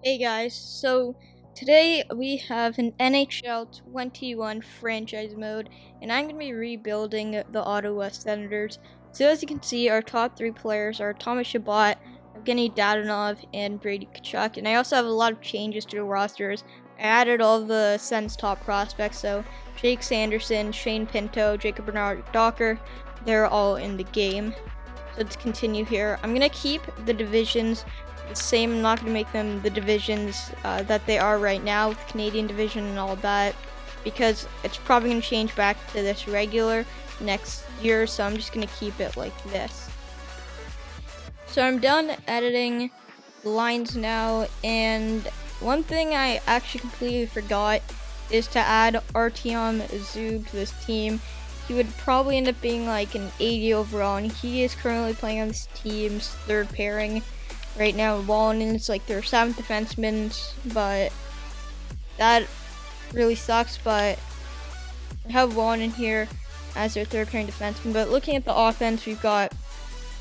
Hey guys, so today we have an NHL 21 franchise mode, and I'm going to be rebuilding the Ottawa Senators. So as you can see, our top three players are Thomas Chabot, Evgeny Dadonov, and Brady Tkachuk. And I also have a lot of changes to the rosters. I added all the Sens top prospects, so Jake Sanderson, Shane Pinto, Jacob Bernard-Docker, they're all in the game. So let's continue here. I'm going to keep the divisions the same. I'm not going to make them the divisions that they are right now, with Canadian division and all that, because it's probably going to change back to this regular next year, so I'm just going to keep it like this. So I'm done editing the lines now, and one thing I actually completely forgot is to add Artyom Zub to this team. He would probably end up being like an 80 overall, and he is currently playing on this team's third pairing right now. Wallin is like their seventh defenseman, but that really sucks. But I have Wallin in here as their third pairing defenseman. But looking at the offense, we've got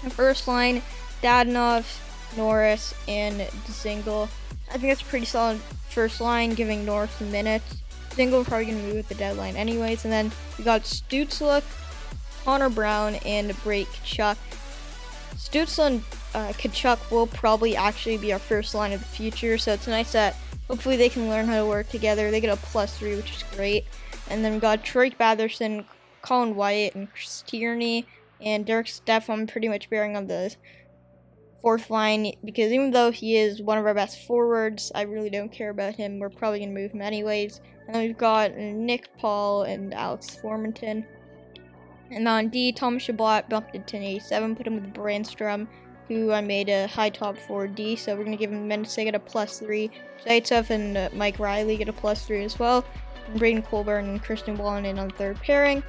the first line, Dadonov, Norris, and Dzingel. I think that's a pretty solid first line, giving Norris the minutes. Dzingel probably going to move at the deadline anyways. And then we got Stutzle, Connor Brown, and Brady Tkachuk. Stutzle and Tkachuk will probably actually be our first line of the future, so it's nice that hopefully they can learn how to work together. They get a +3, which is great. And then we got Troy Batherson, Colin White, and Chris Tierney, and Derek Steffen pretty much bearing on the fourth line, because even though he is one of our best forwards, I really don't care about him. We're probably going to move him anyways. And then we've got Nick Paul and Alex Formanton. And on D, Thomas Chabot bumped into an 87, put him with Brandstrom, who I made a high top 4D, so we're going to give him minutes. They get a +3. Zaitsev and Mike Riley get a +3 as well. And Braden Colburn and Christian Wallin in on third pairing.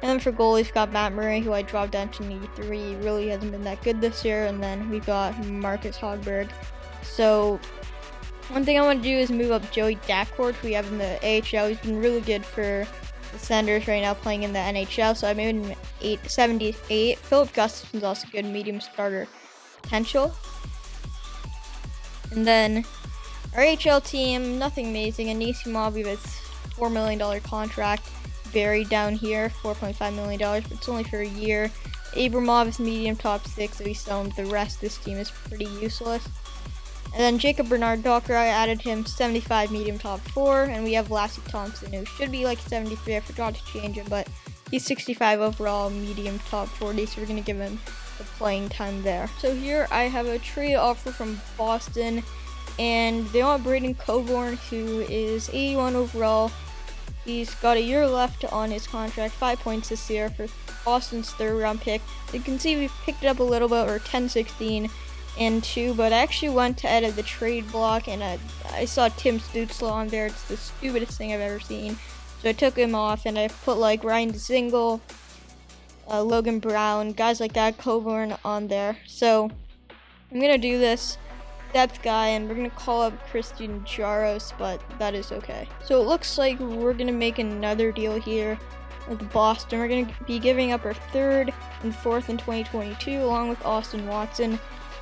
And then for goalies, we've got Matt Murray, who I dropped down to an 83. He really hasn't been that good this year. And then we've got Marcus Hogberg. So one thing I want to do is move up Joey Dacourt, who we have in the AHL. He's been really good for the Senators right now, playing in the NHL, so I made him 78. Philip Gustafson's also good, medium starter potential. And then our AHL team, nothing amazing. Anisimov, we have a $4 million contract buried down here, $4.5 million, but it's only for a year. Abramov is medium top 6, so he's selling. The rest of this team is pretty useless. And then Jacob Bernard-Docker, I added him 75 medium top 4, and we have Lassie Thompson, who should be like 73. I forgot to change him, but he's 65 overall medium top 40, so we're going to give him the playing time there. So here I have a trade offer from Boston, and they want Braden Coburn, who is 81 overall. He's got a year left on his contract, 5 points this year for Boston's third round pick. You can see we've picked it up a little bit, or 10-16 and 2, but I actually went to edit the trade block, and I saw Tim Stutzle on there. It's the stupidest thing I've ever seen. So I took him off, and I put like Ryan Dzingel, Logan Brown, guys like that, Coburn on there. So I'm going to do this depth guy, and we're going to call up Christian Jaros, but that is okay. So it looks like we're going to make another deal here with Boston. We're going to be giving up our third and fourth in 2022, along with Austin Watson,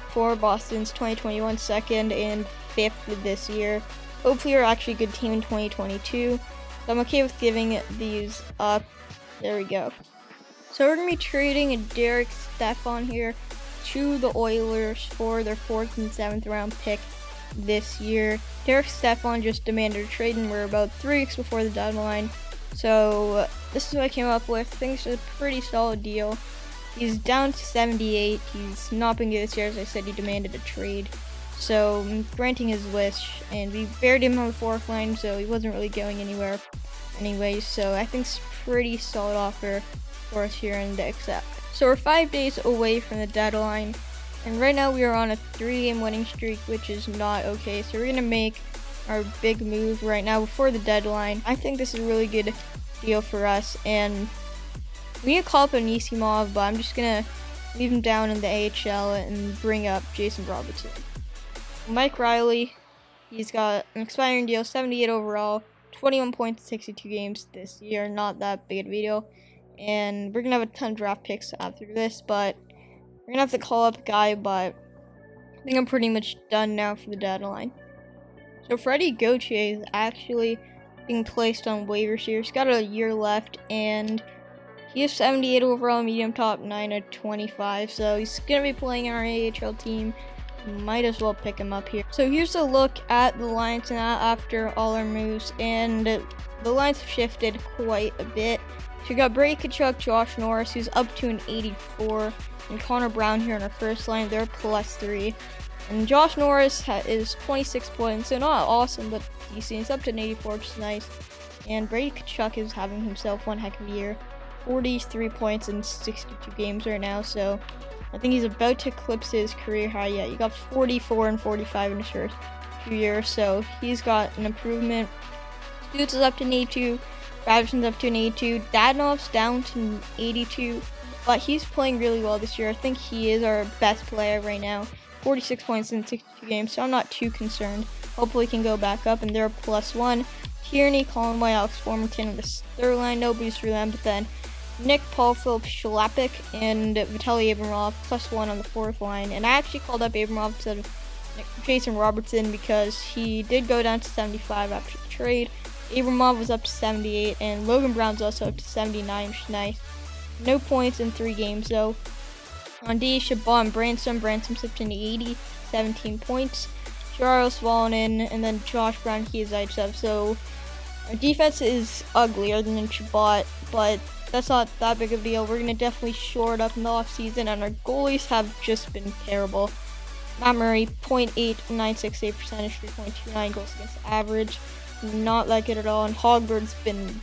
for Boston's 2021 second and fifth this year. Hopefully we're actually a good team in 2022. So I'm okay with giving these up. There we go. So we're going to be trading a Derek Steffen here to the Oilers for their 4th and 7th round pick this year. Derek Steffen just demanded a trade, and we're about 3 weeks before the deadline. So this is what I came up with. I think it's a pretty solid deal. He's down to 78. He's not been good this year. As I said, he demanded a trade. So I'm granting his wish, and we buried him on the fourth line, so he wasn't really going anywhere anyways. So I think it's a pretty solid offer for us here in the accept. So we're 5 days away from the deadline, and right now we are on a 3-game winning streak, which is not okay. So we're going to make our big move right now before the deadline. I think this is a really good deal for us, and we need to call up Anisimov, but I'm just going to leave him down in the AHL and bring up Jason Robertson. Mike Riley, he's got an expiring deal, 78 overall, 21 points, 62 games this year. Not that big of a deal. And we're going to have a ton of draft picks after this, but we're going to have to call up a guy, but I think I'm pretty much done now for the deadline. So Brady Tkachuk is actually being placed on waivers here. He's got a year left, and he is 78 overall, medium top, 9 of 25. So he's going to be playing in our AHL team. Might as well pick him up here. So here's a look at the lines now after all our moves, and the lines have shifted quite a bit. So we got Brady Tkachuk, Josh Norris, who's up to an 84, and Connor Brown here on our first line. They're +3. And Josh Norris is 26 points, so not awesome, but decent. He's up to an 84, which is nice. And Brady Tkachuk is having himself one heck of a year. 43 points in 62 games right now, so I think he's about to eclipse his career high yet. He got 44 and 45 in his first 2 years, so he's got an improvement. Stutzle is up to an 82, Robinson's up to an 82, Dadonov's down to an 82, but he's playing really well this year. I think he is our best player right now. 46 points in 62 games, so I'm not too concerned. Hopefully he can go back up, and they're +1. Tierney, Colin White, Alex Formanton on the third line, no boost for them, but then Nick, Paul, Philip, Schlappick, and Vitaly Abramov, +1 on the fourth line. And I actually called up Abramov instead of Jason Robertson because he did go down to 75 after the trade. Abramov was up to 78, and Logan Brown's also up to 79, which is nice. No points in 3 games, though. On D, Chabot and Branson's up to an 80, 17 points. Charles Wallinen, and then Josh Brown, he is up. So our defense is uglier than Chabot, but that's not that big of a deal. We're going to definitely shore it up in the offseason, and our goalies have just been terrible. Matt Murray, .8968 percentage, 3.29 goals against average. Not that good at all. And Hogberg's been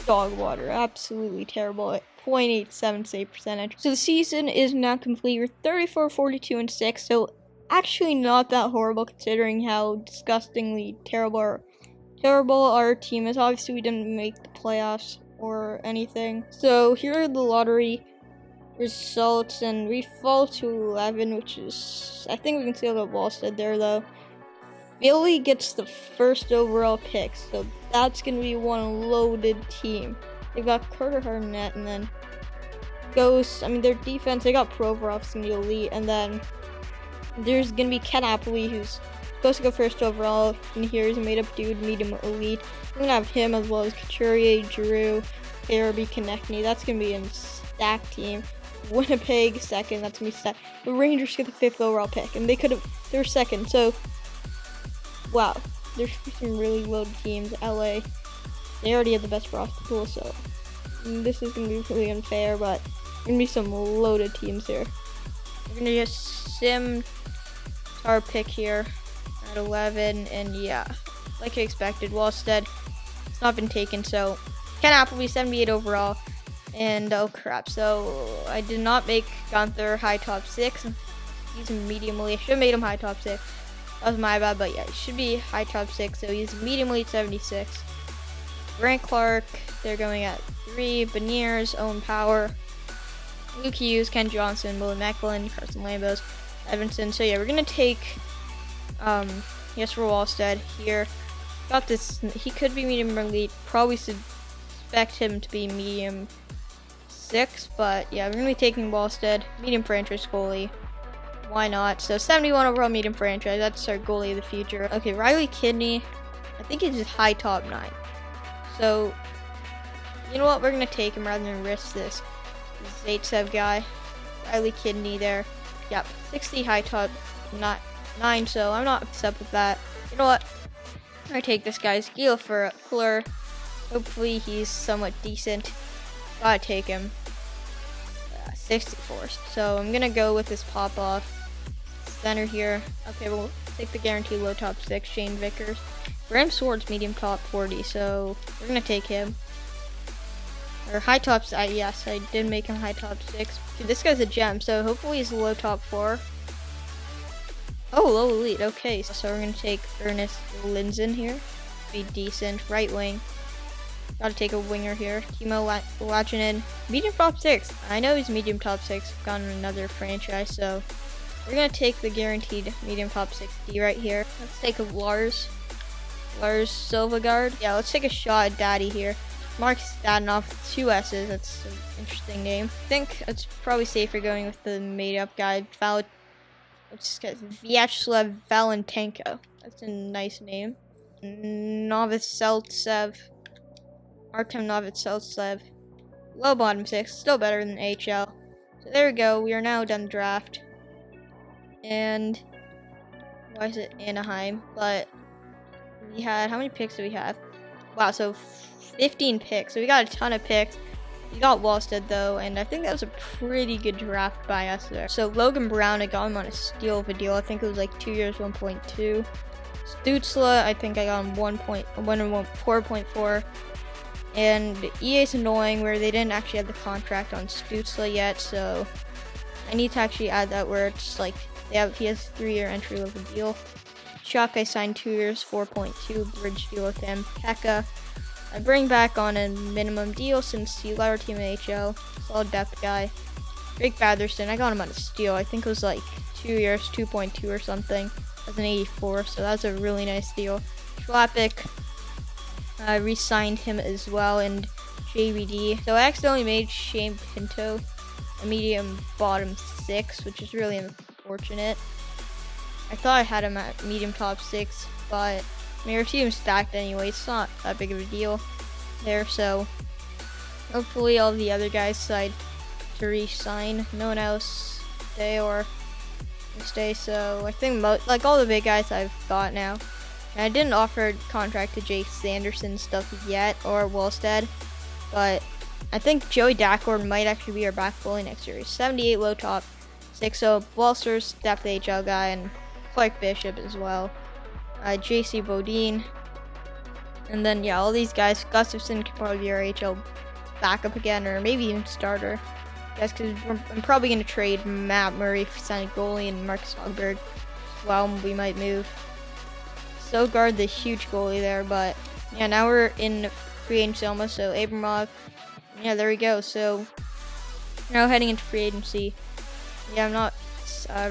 dog water. Absolutely terrible at .876 percentage. So the season is now complete. We're 34, 42, and 6. So actually not that horrible considering how disgustingly terrible our team is. Obviously, we didn't make the playoffs or anything. So here are the lottery results, and we fall to 11, which is, I think we can see what Wallstead there though. Philly gets the first overall pick, so that's going to be one loaded team. They've got Carter Hartnett, and then their defense, they got Provorov's going to be elite, and then there's going to be Ken Appleby, who's supposed to go first overall, and here he's a made-up dude, medium elite. We're going to have him as well as Couturier, Giroux, Farabee, Konechny. That's going to be a stacked team. Winnipeg second, that's going to be stacked. The Rangers get the 5th overall pick, and they're second, so wow, there's some really loaded teams. LA, they already have the best roster pool, so this is going to be really unfair, but there's going to be some loaded teams here. We're going to just sim our pick here at 11, and yeah, like I expected, Wallstead, it's not been taken, so Ken Appleby, 78 overall, and oh crap, so I did not make Gunther high top 6, he's medium elite. I should have made him high top 6. That was my bad, but yeah, he should be high top 6, so he's medium elite 76. Grant Clark, they're going at 3. Beniers, Owen Power, Luke Hughes, Ken Johnson, Willie Macklin, Carson Lambos, Evanson. So yeah, we're gonna take Jesper Wallstead here. Got this. He could be medium elite. Probably suspect him to be medium 6, but yeah, we're gonna be taking Wallstead, medium franchise goalie. Why not? So 71 overall medium franchise. That's our goalie of the future. Okay, Riley Kidney. I think he's just high top 9. So you know what? We're gonna take him rather than risk this Zaitsev guy. Riley Kidney there. Yep, 60 high top 9. So I'm not upset with that. You know what? I'm gonna take this guy's Gil for Fleur. Hopefully he's somewhat decent. Gotta take him. 64. So I'm gonna go with this pop off center here. Okay, we'll take the guaranteed low top 6, Shane Vickers. Graham Swords, medium top 40, so we're gonna take him. Or high top, yes, I did make him high top 6. Dude, this guy's a gem, so hopefully he's low top 4. Oh, low elite, okay, so we're gonna take Ernest Lindzen here. Be decent, right wing. Gotta take a winger here. Timo Lachinen, medium top 6. I know he's medium top 6, gone in another franchise, so we're gonna take the guaranteed medium top 6D right here. Let's take a Lars Silvagard. Yeah, let's take a shot at Daddy here. Mark Stadinoff, 2 S's. That's an interesting name. I think it's probably safer going with the made-up guy. Vyacheslav Valentenko. That's a nice name. Novoselicev. Artem Novoselicev. Low bottom 6, still better than AHL. So there we go, we are now done the draft. And why is it Anaheim? But we had, how many picks do we have? Wow, so 15 picks. So we got a ton of picks. We got Wallstead though, and I think that was a pretty good draft by us there. So Logan Brown, I got him on a steal of a deal. I think it was like 2 years, 1.2. Stutzle, I think I got him 4.4. And EA's annoying where they didn't actually have the contract on Stutzle yet, so I need to actually add that where it's like he has a 3-year entry level deal. Chuck, I signed 2 years, 4.2 bridge deal with him. Keka, I bring back on a minimum deal since he led our team in AHL. Solid depth guy. Drake Batherson, I got him on a steal. I think it was like 2 years, 2.2 or something. As an 84, so that's a really nice deal. Schlappick, I re-signed him as well, and JBD. So I accidentally made Shane Pinto a medium bottom 6, which is really unfortunate. I thought I had him at medium top 6, but I mean, our team's stacked anyway. It's not that big of a deal there, so hopefully all the other guys decide to re-sign. No one else stay, so I think like all the big guys I've got now. And I didn't offer a contract to Jake Sanderson stuff yet, or Wallstead, but I think Joey Dackord might actually be our back goalie next year. He's 78 low top 6, so Wallster's depth HL guy, and Clark Bishop as well. JC Bodine, and then yeah, all these guys. Gustafson could probably be our HL backup again, or maybe even starter. Yes, because I'm probably going to trade Matt Murray for signing goalie and Marcus Hogberg. Well, we might move. So guard the huge goalie there, but yeah, now we're in free agency almost. So Abramov, yeah, there we go. So now heading into free agency. Yeah, I'm not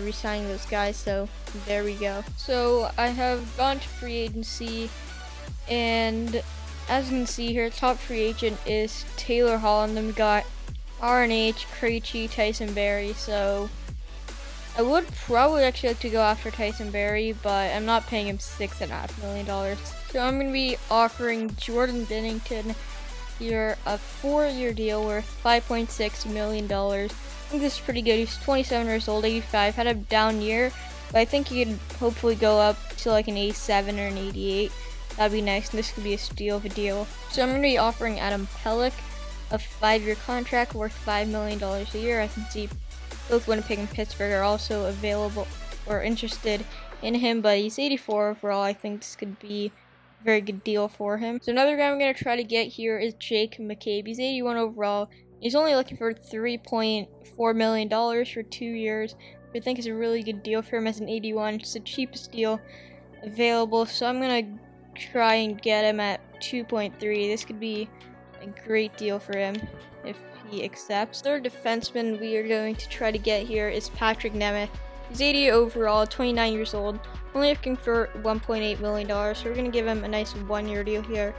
re-signing those guys, so there we go. So I have gone to free agency, and as you can see here, top free agent is Taylor Holland. Then we got RNH, Krejci, Tyson Barrie. So I would probably actually like to go after Tyson Barrie, but I'm not paying him $6.5 million. So I'm going to be offering Jordan Binnington here a 4-year deal worth $5.6 million. I think this is pretty good. He's 27 years old, 85, had a down year, but I think he could hopefully go up to like an 87 or an 88. That'd be nice, and this could be a steal of a deal. So I'm going to be offering Adam Pelech a 5-year contract worth $5 million a year. I can see both Winnipeg and Pittsburgh are also available or interested in him, but he's 84 overall. I think this could be a very good deal for him. So another guy I'm going to try to get here is Jake McCabe. He's 81 overall. He's only looking for $3.4 million for 2 years, which I think is a really good deal for him as an 81. It's the cheapest deal available, so I'm going to try and get him at 2.3. This could be a great deal for him if he accepts. Third defenseman we are going to try to get here is Patrick Nemeth. He's 80 overall, 29 years old, only looking for $1.8 million, so we're going to give him a nice 1-year deal here.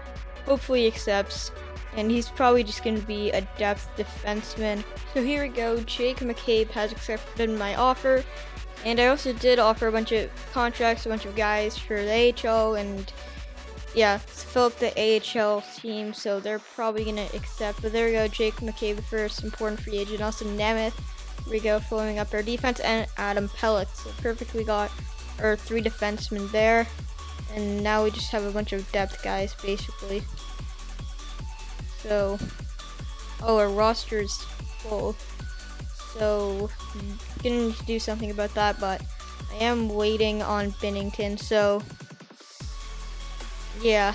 Hopefully he accepts, and he's probably just going to be a depth defenseman. So here we go, Jake McCabe has accepted my offer, and I also did offer a bunch of contracts, a bunch of guys for the AHL, and yeah, fill up the AHL team, so they're probably going to accept. But there we go, Jake McCabe, the first important free agent. Also Nemeth, here we go, filling up our defense, and Adam Pelech. So perfect, we got our 3 defensemen there, and now we just have a bunch of depth guys, basically. So, our roster is full, so I'm going to do something about that, but I am waiting on Binnington, so yeah,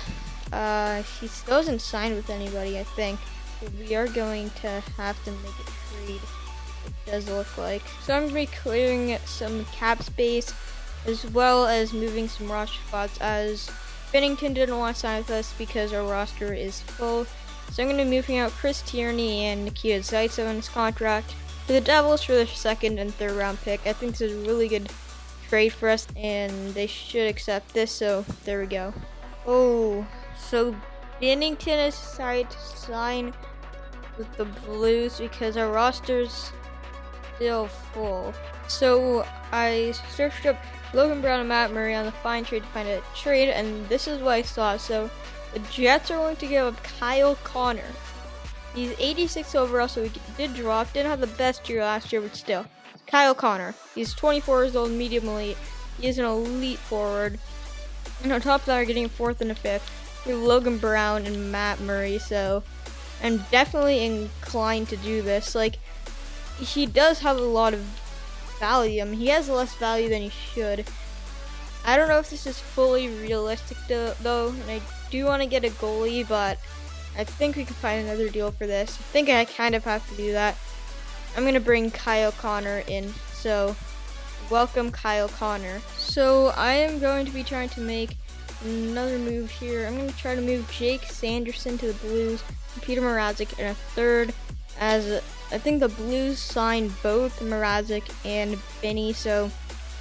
he still hasn't signed with anybody, I think. But we are going to have to make a trade, it does look like. So I'm going to be clearing some cap space, as well as moving some roster spots, as Binnington didn't want to sign with us because our roster is full. So I'm going to be moving out Chris Tierney and Nikita Zaitsev on his contract to the Devils for their 2nd and 3rd round pick. I think this is a really good trade for us, and they should accept this, so there we go. Oh, so Binnington has decided to sign with the Blues because our roster's still full. So I searched up Logan Brown and Matt Murray on the fine trade to find a trade, and this is what I saw. So the Jets are going to give up Kyle Connor. He's 86 overall, so he did drop. Didn't have the best year last year, but still. Kyle Connor. He's 24 years old, medium elite. He is an elite forward. And on top of that, we're getting a fourth and a fifth. We have Logan Brown and Matt Murray, so I'm definitely inclined to do this. Like, he does have a lot of value. I mean, he has less value than he should. I don't know if this is fully realistic though, and I do want to get a goalie, but I think we can find another deal for this. I think I kind of have to do that. I'm going to bring Kyle Connor in, so welcome Kyle Connor. So I am going to be trying to make another move here. I'm going to try to move Jake Sanderson to the Blues, and Peter Mrazek in a third, as I think the Blues signed both Mrazek and Benny, so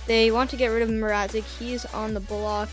they want to get rid of Mrazek. He's on the block,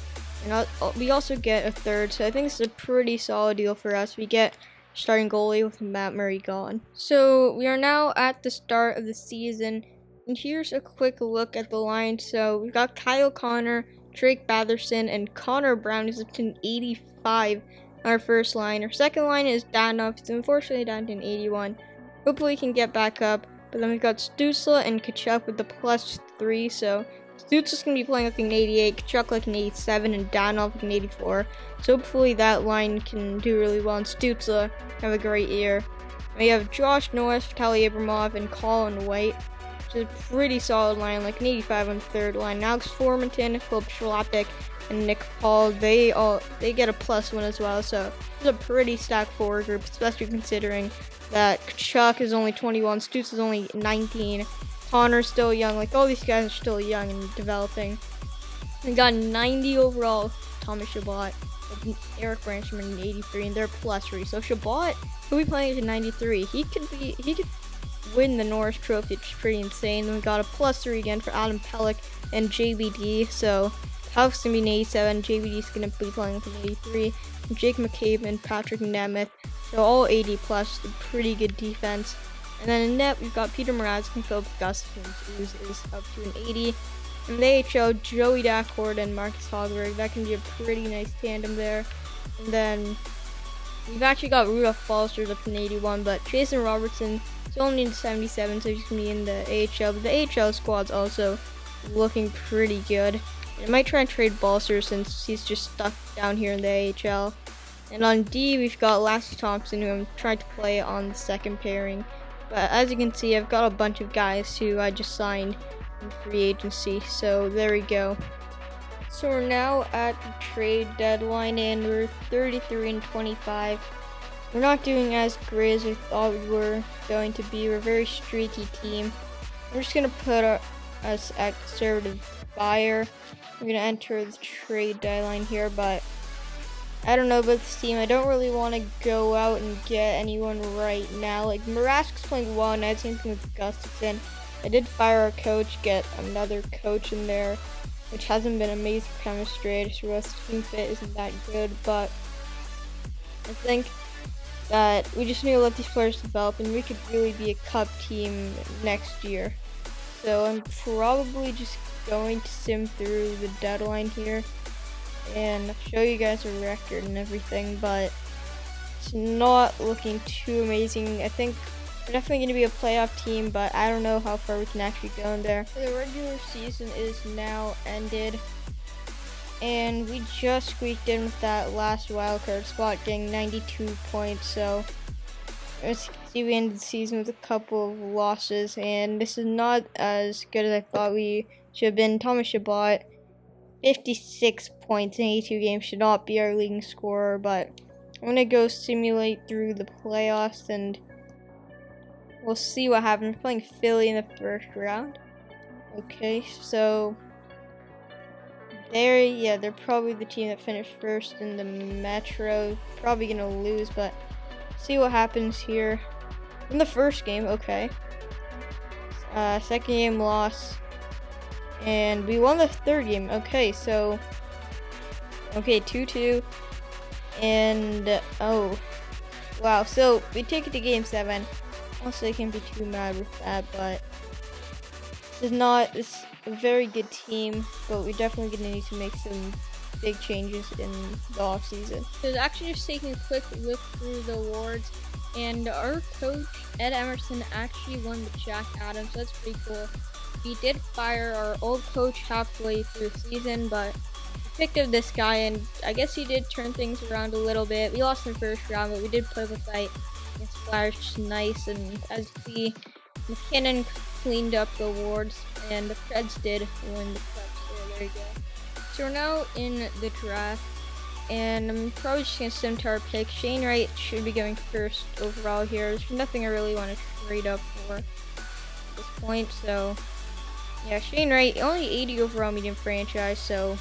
and we also get a third, so I think this is a pretty solid deal for us. We get starting goalie with Matt Murray gone. So we are now at the start of the season, and here's a quick look at the line. So we've got Kyle Connor, Drake Batherson, and Connor Brown is up to an 85 on our first line. Our second line is Danov. It's unfortunately down to an 81. Hopefully we can get back up. But then we've got Stutzle and Tkachuk with the +3. So Stutzle's going to be playing like an 88, Tkachuk like an 87, and Danov like an 84. So hopefully that line can do really well, and Stutzle have a great year. We have Josh Norris, Vitaly Abramov, and Colin White, which is a pretty solid line, like an 85 on the third line. Alex Formanton, Philip Schlappick, and Nick Paul, they get a +1 as well. So it's a pretty stacked forward group, especially considering that Tkachuk is only 21, Stutz is only 19, Connor's still young. Like, all these guys are still young and developing. We got 90 overall, Thomas Chabot, Eric Branchman 83, and they're +3. So Chabot, who we playing at 93, he could win the Norris Trophy, which is pretty insane. Then we got a +3 again for Adam Pelech and JBD. So Pelech's gonna be an 87, JBD's gonna be playing with an 83. Jake McCabe and Patrick Nemeth, so all 80+, a pretty good defense. And then in net, we've got Peter Mrazek and Philip Gustafson, who is up to an 80. In the AHL, Joey Dackord and Marcus Hogberg, that can be a pretty nice tandem there. And then we've actually got Rudolph Foster's up to an 81, but Jason Robertson is only in 77, so he's going to be in the AHL. But the AHL squad's also looking pretty good. I might try and trade Balser since he's just stuck down here in the AHL. And on D, we've got Lassie Thompson, who I'm trying to play on the second pairing. But as you can see, I've got a bunch of guys who I just signed in free agency. So there we go. So we're now at the trade deadline, and we're 33 and 25. We're not doing as great as we thought we were going to be. We're a very streaky team. I'm just going to put us at conservative buyer. We're going to enter the trade deadline here, but I don't know about this team. I don't really want to go out and get anyone right now. Like, Mrazek's playing well, and I had same thing with Gustafson. I did fire our coach, get another coach in there, which hasn't been amazing chemistry. I just realized the team fit isn't that good, but I think that we just need to let these players develop, and we could really be a cup team next year. So I'm probably just going to sim through the deadline here and show you guys a record and everything, but it's not looking too amazing. I think we're definitely going to be a playoff team, but I don't know how far we can actually go in there. The regular season is now ended, and we just squeaked in with that last wildcard spot, getting 92 points. So as you can see, we ended the season with a couple of losses, and this is not as good as I thought we should have been. Thomas Chabot, 56 points in 82 games, should not be our leading scorer, but I'm going to go simulate through the playoffs, and we'll see what happens. We're playing Philly in the first round. Okay, so they're probably the team that finished first in the Metro. Probably going to lose, but see what happens here. In the first game, okay. Second game loss. And we won the third game. Okay, so 2-2. And oh wow, so we take it to game 7. Also, I can't be too mad with that, but a very good team, but we're definitely going to need to make some big changes in the offseason. So actually just taking a quick look through the awards, and our coach, Ed Emerson, actually won the Jack Adams, so that's pretty cool. We did fire our old coach halfway through the season, but we picked up this guy, and I guess he did turn things around a little bit. We lost in the first round, but we did play with fight against Flyers, which is nice, and as you see, McKinnon cleaned up the awards, and the Preds did win the cup, so there you go. So we're now in the draft, and I'm probably just going to sim to our pick. Shane Wright should be going first overall here. There's nothing I really want to trade up for at this point, so yeah, Shane Wright, only 80 overall medium franchise, so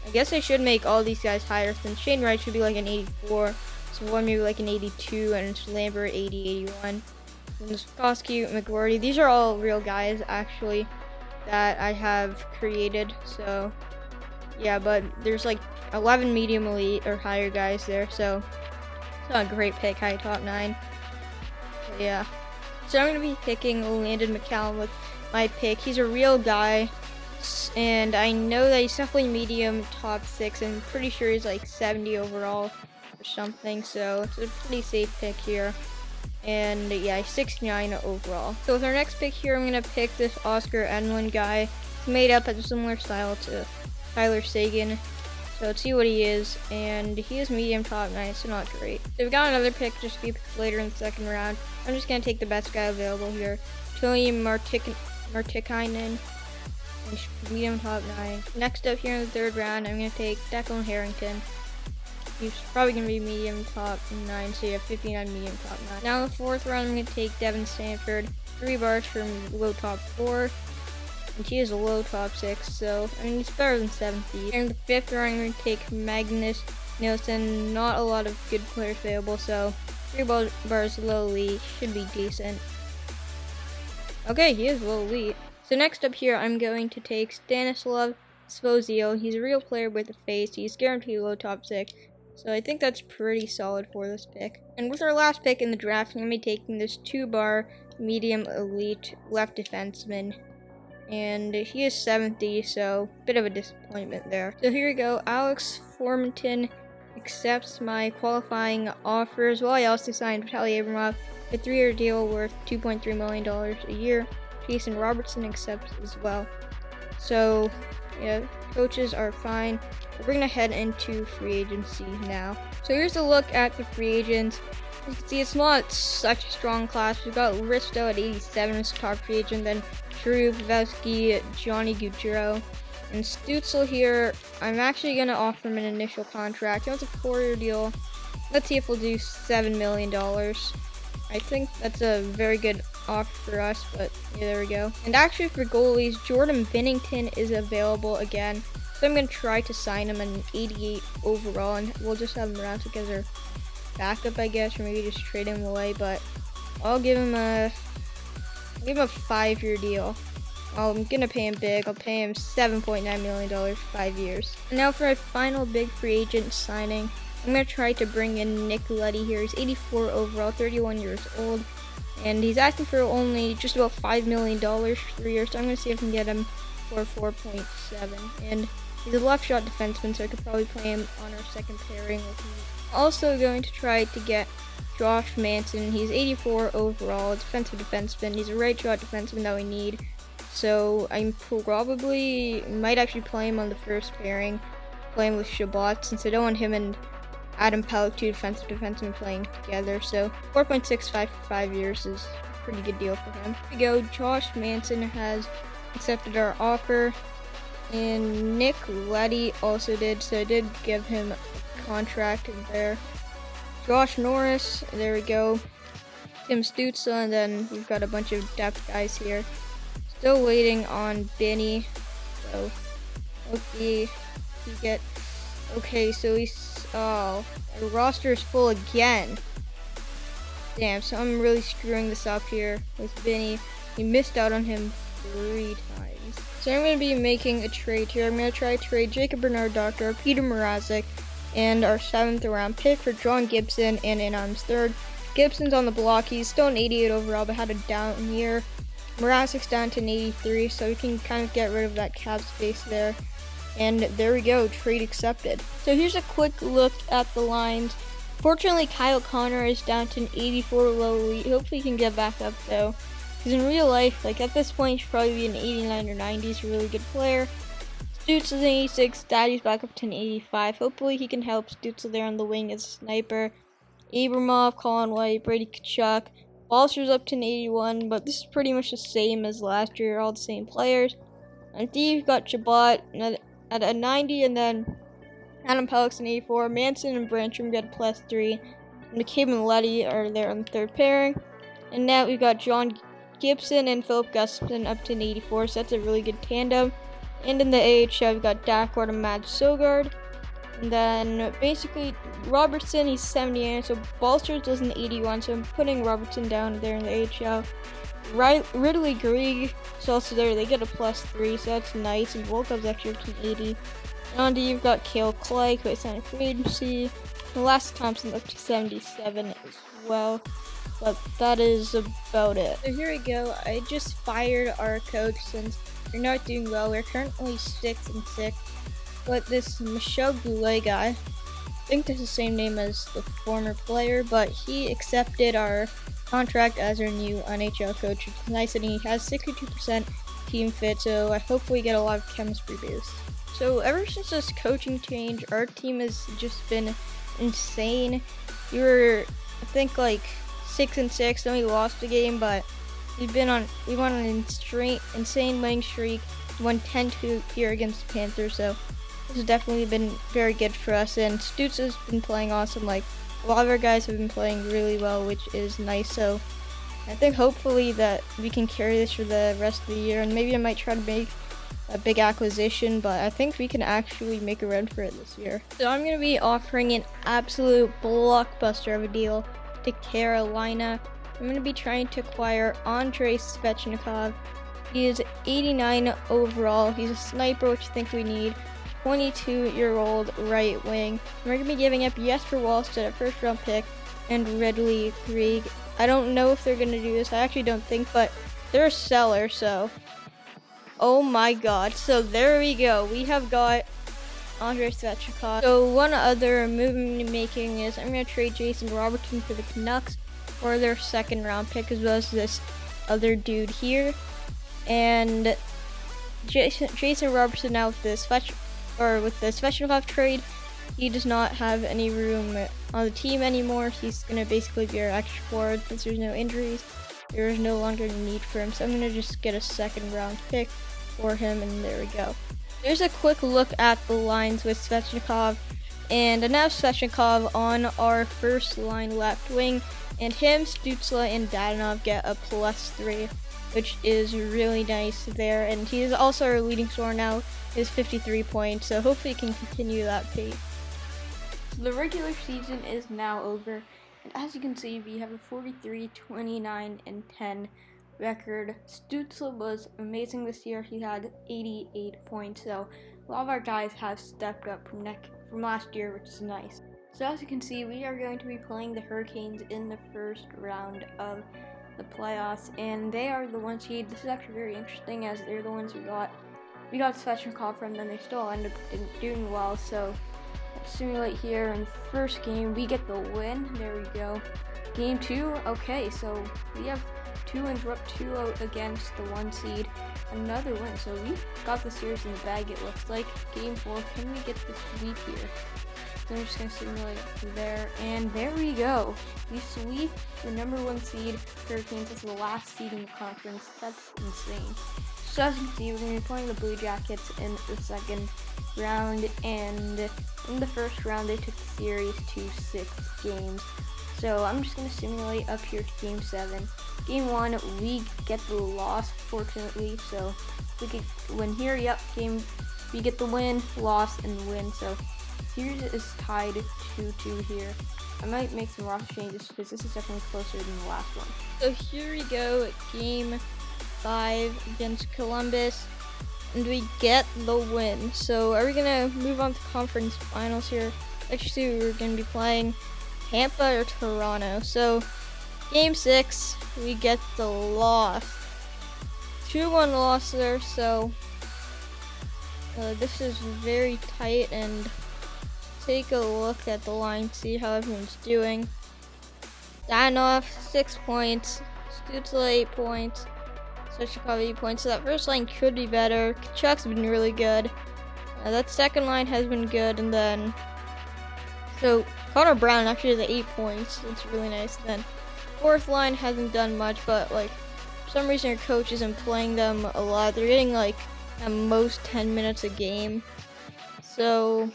I guess I should make all these guys higher, since Shane Wright should be like an 84, so one maybe like an 82, and Lambert 80, 81. And Skoski, McGordy, these are all real guys actually that I have created, so yeah, but there's like 11 medium elite or higher guys there, so it's not a great pick, high top 9. But yeah, so I'm going to be picking Landon McCallum with my pick. He's a real guy, and I know that he's definitely medium top 6, and I'm pretty sure he's like 70 overall or something, so it's a pretty safe pick here. And yeah, he's 69 overall. So with our next pick here, I'm going to pick this Oscar Enlund guy. He's made up at a similar style to Tyler Seguin. So let's see what he is. And he is medium top 9, so not great. So we've got another pick just to be picked later in the second round. I'm just going to take the best guy available here. Tony Martikainen, medium top 9. Next up here in the third round, I'm going to take Declan Harrington. He's probably going to be medium top 9, so you have 59 medium top 9. Now in the fourth round, I'm going to take Devin Stanford, 3 bars from low top 4, and he is a low top 6, so I mean he's better than 70. In the fifth round, I'm going to take Magnus Nielsen. Not a lot of good players available, so 3 bars low elite should be decent. Okay, he is low elite. So next up here, I'm going to take Stanislav Svozil. He's a real player with a face. He's guaranteed low top 6. So I think that's pretty solid for this pick. And with our last pick in the draft, I'm going to be taking this 2-bar medium elite left defenseman. And he is 70, so bit of a disappointment there. So here we go. Alex Formanton accepts my qualifying offers. Well, I also signed Vitaly Abramov a 3-year deal worth $2.3 million a year. Jason Robertson accepts as well. So yeah, coaches are fine. We're going to head into free agency now. So here's a look at the free agents. You can see it's not such a strong class. We've got Risto at 87 as top free agent, then Drew Pavelski, Johnny Gaudreau, and Stutzle here. I'm actually going to offer him an initial contract. He wants a 4-year deal. Let's see if we'll do $7 million. I think that's a very good offer for us, but yeah, there we go. And actually for goalies, Jordan Binnington is available again. So I'm going to try to sign him an 88 overall, and we'll just have him around together backup, I guess, or maybe just trade him away, but I'll give him a 5-year deal. I'm going to pay him big. I'll pay him $7.9 million for 5 years. And now for a final big free agent signing, I'm going to try to bring in Nick Leddy here. He's 84 overall, 31 years old, and he's asking for only just about $5 million for 3 years, so I'm going to see if I can get him for 4.7. And he's a left shot defenseman, so I could probably play him on our second pairing with me. Also going to try to get Josh Manson. He's 84 overall, defensive defenseman. He's a right shot defenseman that we need, so I probably might actually play him on the first pairing, play him with Chabot, since I don't want him and Adam Pelech, 2 defensive defensemen, playing together. So 4.65 for 5 years is a pretty good deal for him. Here we go. Josh Manson has accepted our offer, and Nick Leddy also did, so I did give him a contract there. Josh Norris, there we go. Tim Stutzle, and then we've got a bunch of depth guys here. Still waiting on Benny, so hopefully we get. Okay, so our roster is full again. Damn, so I'm really screwing this up here with Vinny. We missed out on him 3 times. So I'm going to be making a trade here. I'm going to try to trade Jacob Bernard Doctor, Peter Mrazek, and our 7th round pick for John Gibson and Inarm's 3rd. Gibson's on the block. He's still an 88 overall, but had a down year. Mrazek's down to an 83, so we can kind of get rid of that cap space there. And there we go, trade accepted. So here's a quick look at the lines. Fortunately, Kyle Connor is down to an 84 low elite. Hopefully he can get back up though. Because in real life, like at this point, he should probably be an 89 or 90. He's a really good player. Stutzle is an 86, Daddy's back up to an 85. Hopefully he can help Stutzle there on the wing as a sniper. Abramov, Colin White, Brady Tkachuk. Balcer's up to an 81, but this is pretty much the same as last year, all the same players. And you've got Chabot at a 90, and then Adam Pellick's an 84. Manson and Brancham get a +3. And McCabe and Letty are there on the third pairing. And now we've got John Gibson and Philip Gustafson up to an 84, so that's a really good tandem. And in the AHL, we've got Dacquart and Matt Sogard. And then basically Robertson, he's 78, so Balcer does an 81, so I'm putting Robertson down there in the AHL. Ridley Grieg is also there, they get a +3, so that's nice. And Volkov's actually up to an 80. And on you've got Cale Clay, who I signed a free agency. And Last Thompson up to 77 as well. But that is about it. So here we go. I just fired our coach since we're not doing well. We're currently 6-6. But this Michel Goulet guy, I think that's the same name as the former player, but he accepted our contract as our new NHL coach. It's nice, and he has 62% team fit, so I hopefully get a lot of chemistry boost. So ever since this coaching change, our team has just been insane. We were, I think, like 6-6. Then we lost a game, but we went on an insane winning streak. We won 10-2 here against the Panthers, so this has definitely been very good for us. And Stutzle has been playing awesome. Like, a lot of our guys have been playing really well, which is nice. So I think hopefully that we can carry this for the rest of the year, and maybe I might try to make a big acquisition, but I think we can actually make a run for it this year. So I'm going to be offering an absolute blockbuster of a deal to Carolina. I'm going to be trying to acquire Andrei Svechnikov. He is 89 overall. He's a sniper, which I think we need. 22-year-old right wing. We're going to be giving up Jesper Wallstedt, a first-round pick, and Ridley Grieg. I don't know if they're going to do this. I actually don't think, but they're a seller, so oh my god. So there we go. We have got Andrei Svechnikov. So one other move I'm making is I'm going to trade Jason Robertson for the Canucks for their second-round pick, as well as this other dude here. And Jason Robertson now with the Svechnikov trade, he does not have any room on the team anymore. He's going to basically be our extra forward since there's no injuries. There is no longer a need for him, so I'm going to just get a second-round pick for him, and there we go. There's a quick look at the lines with Svechnikov, and now Svechnikov on our first line left wing, and him, Stutzle, and Dadonov get a +3, which is really nice there, and he is also our leading scorer now, is 53 points, so hopefully he can continue that pace. So the regular season is now over, and as you can see, we have a 43, 29, and 10 record. Stutzle was amazing this year. He had 88 points, so a lot of our guys have stepped up from last year, which is nice. So as you can see, we are going to be playing the Hurricanes in the first round of the playoffs, and they are the 1 seed. This is actually very interesting, as they're the ones we got Svechnikov from, then they still end up doing well. So let's simulate here. In the first game, we get the win. There we go. Game 2, okay, so we have 2 wins. We're up 2-0 against the 1 seed. Another win, so we got the series in the bag, it looks like. Game 4, can we get this sweep here? So I'm just going to simulate there, and there we go. We sweep the number 1 seed, Hurricanes. This is the last seed in the conference. That's insane. So as you can see, we're going to be playing the Blue Jackets in the second round, and in the first round, they took the series to 6 games. So I'm just going to simulate up here to Game 7. Game 1, we get the loss, fortunately, so we could win here. Yep, we get the win, loss, and the win, so series is tied 2-2 here. I might make some roster changes because this is definitely closer than the last one. So here we go, Game 5 against Columbus, and we get the win. So are we going to move on to conference finals here? Actually, we're going to be playing Tampa or Toronto. So Game 6, we get the loss. 2-1 loss there, so this is very tight, and take a look at the line, see how everyone's doing. Danov, 6 points. Stutzle, 8 points. Chabot, 8 points. So that first line could be better. Tkachuk's been really good. That second line has been good, and then so Connor Brown actually has 8 points. It's really nice. Then fourth line hasn't done much, but like for some reason your coach isn't playing them a lot. They're getting like at most 10 minutes a game. So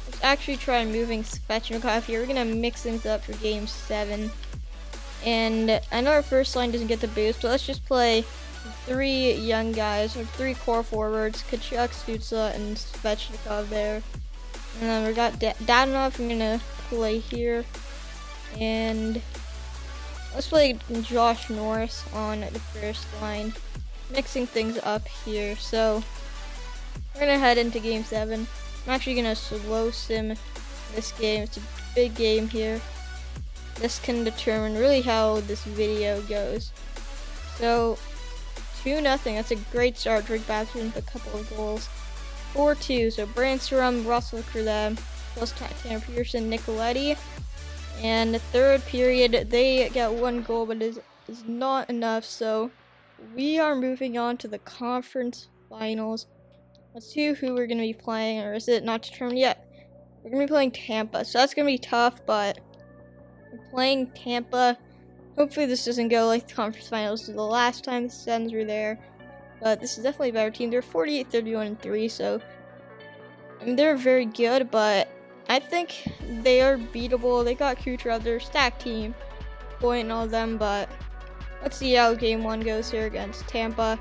let's actually try moving Svechnikov here. We're gonna mix things up for game 7. And I know our first line doesn't get the boost, but let's just play 3 young guys, or 3 core forwards, Tkachuk, Stutzle, and Svechnikov there. And then we got Dadonov, I'm gonna play here. And let's play Josh Norris on the first line, mixing things up here. So we're gonna head into game 7. I'm actually gonna slow sim this game. It's a big game here. This can determine really how this video goes. So 2-0, that's a great start. Drake Baxter with a couple of goals. 4-2, so Brandstrom, Russell Krudem, plus Tanner Pearson, Nicoletti. And the third period, they get 1 goal, but is not enough. So we are moving on to the conference finals. Let's see who we're going to be playing, or is it not determined yet? We're going to be playing Tampa, so that's going to be tough, but we're playing Tampa. Hopefully this doesn't go like the conference finals. The last time the Sens were there, but this is definitely a better team. They're 48, 31, and 3, so I mean, they're very good, but I think they are beatable. They got Kucherov, they're a stacked team, Boyd and all of them, but let's see how game 1 goes here against Tampa.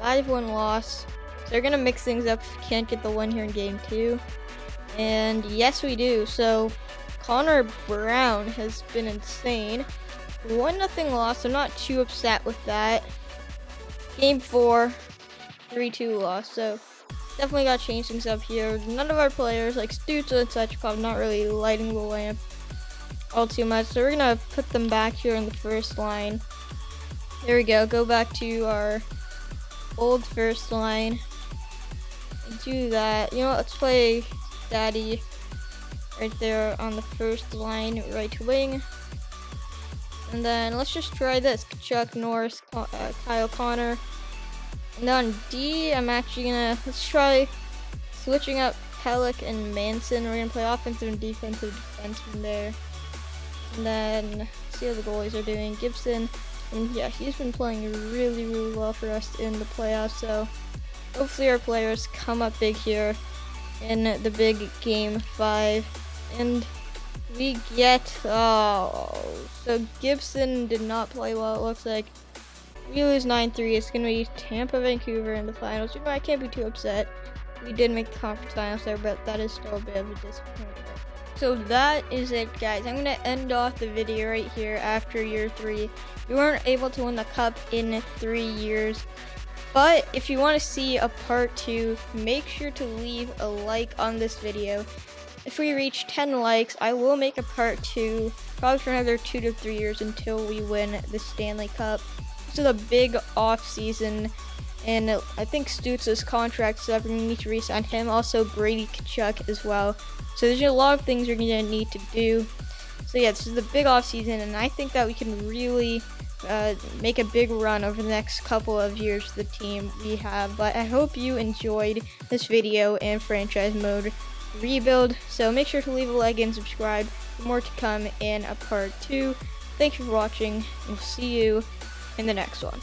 5-1 loss. So they're gonna mix things up if we can't get the win here in game 2. And yes, we do. So Connor Brown has been insane. 1-0 loss. I'm not too upset with that. Game 4, 3-2 loss. So definitely got to change things up here. None of our players, like Stutzle and Svechnikov, not really lighting the lamp all too much. So we're gonna put them back here in the first line. There we go. Go back to our old first line. Do that. You know what? Let's play Daddy right there on the first line, right wing. And then let's just try this. Tkachuk, Norris, Kyle Connor. And then on D, I'm actually gonna, let's try switching up Pellick and Manson. We're gonna play offensive and defensive defenseman there. And then see how the goalies are doing. Gibson, and yeah, he's been playing really, really well for us in the playoffs. So hopefully our players come up big here in the big game 5. And we get, so Gibson did not play well, it looks like. We lose 9-3. It's going to be Tampa, Vancouver in the finals. You know, I can't be too upset. We did make the conference finals there, but that is still a bit of a disappointment. So that is it, guys. I'm going to end off the video right here after year 3. We weren't able to win the cup in 3 years. But if you want to see a part 2, make sure to leave a like on this video. If we reach 10 likes, I will make a part 2, probably for another 2 to 3 years until we win the Stanley Cup. This is a big off season, and I think Stutz's contract's up. We're going to need to re-sign him. Also, Brady Tkachuk as well. So there's a lot of things we're going to need to do. So yeah, this is the big off season, and I think that we can really make a big run over the next couple of years with the team we have. But I hope you enjoyed this video and franchise mode rebuild. So make sure to leave a like and subscribe for more to come in a part 2. Thank you for watching, and we'll see you in the next one.